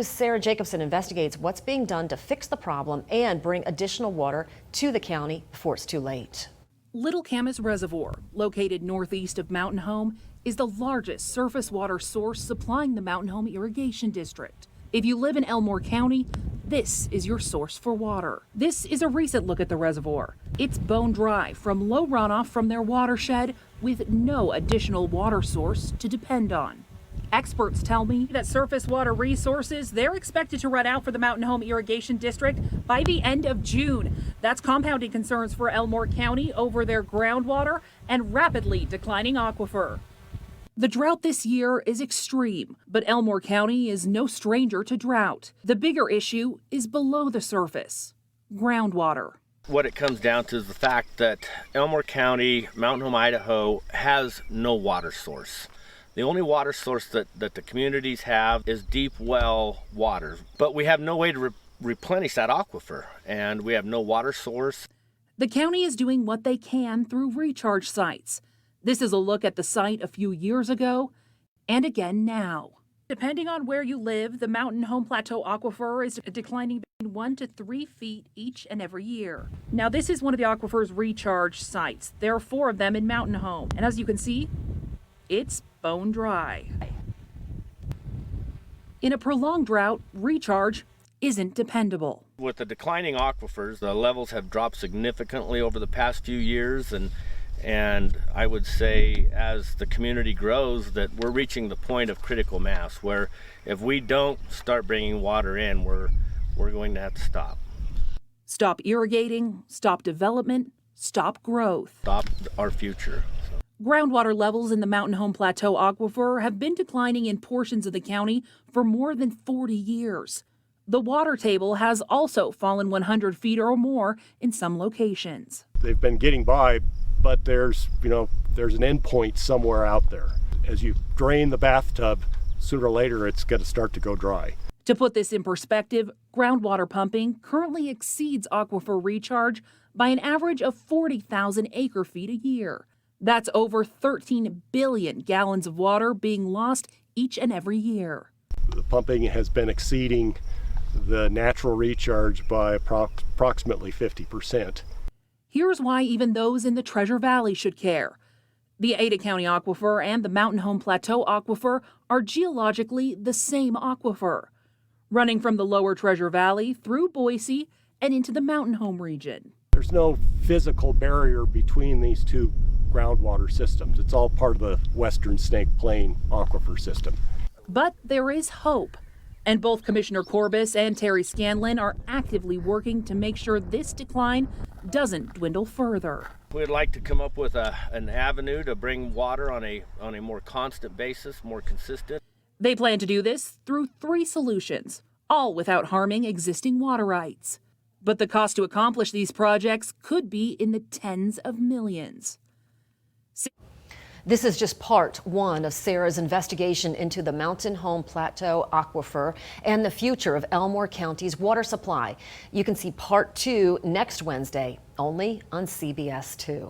Sarah Jacobson investigates what's being done to fix the problem and bring additional water to the county before it's too late. Little Camas Reservoir, located northeast of Mountain Home, is the largest surface water source supplying the Mountain Home Irrigation District. If you live in Elmore County, this is your source for water. This is a recent look at the reservoir. It's bone dry from low runoff from their watershed with no additional water source to depend on. Experts tell me that surface water resources, they're expected to run out for the Mountain Home Irrigation District by the end of June. That's compounding concerns for Elmore County over their groundwater and rapidly declining aquifer. The drought this year is extreme, but Elmore County is no stranger to drought. The bigger issue is below the surface, groundwater. What it comes down to is the fact that Elmore County, Mountain Home, Idaho has no water source. The only water source that the communities have is deep well water, but we have no way to replenish that aquifer, and we have no water source. The county is doing what they can through recharge sites. This is a look at the site a few years ago and again now. Depending on where you live, the Mountain Home Plateau Aquifer is declining between 1 to 3 feet each and every year. Now, this is one of the aquifer's recharge sites. There are 4 of them in Mountain Home, and as you can see, it's bone dry. In a prolonged drought, recharge isn't dependable. With the declining aquifers, the levels have dropped significantly over the past few years, and I would say as the community grows that we're reaching the point of critical mass where if we don't start bringing water in, we're going to have to stop. Stop irrigating, stop development, stop growth. Stop our future. Groundwater levels in the Mountain Home Plateau Aquifer have been declining in portions of the county for more than 40 years. The water table has also fallen 100 feet or more in some locations. They've been getting by, but there's an end point somewhere out there. As you drain the bathtub, sooner or later it's going to start to go dry. To put this in perspective, groundwater pumping currently exceeds aquifer recharge by an average of 40,000 acre-feet a year. That's over 13 billion gallons of water being lost each and every year. The pumping has been exceeding the natural recharge by approximately 50%. Here's why even those in the Treasure Valley should care. The Ada County Aquifer and the Mountain Home Plateau Aquifer are geologically the same aquifer, running from the lower Treasure Valley through Boise and into the Mountain Home region. There's no physical barrier between these two groundwater systems. It's all part of the Western Snake Plain aquifer system. But there is hope, and both Commissioner Corbis and Terry Scanlon are actively working to make sure this decline doesn't dwindle further. We'd like to come up with an avenue to bring water on a more constant basis, more consistent. They plan to do this through 3 solutions, all without harming existing water rights. But the cost to accomplish these projects could be in the tens of millions. This is just part 1 of Sarah's investigation into the Mountain Home Plateau Aquifer and the future of Elmore County's water supply. You can see part 2 next Wednesday, only on CBS 2.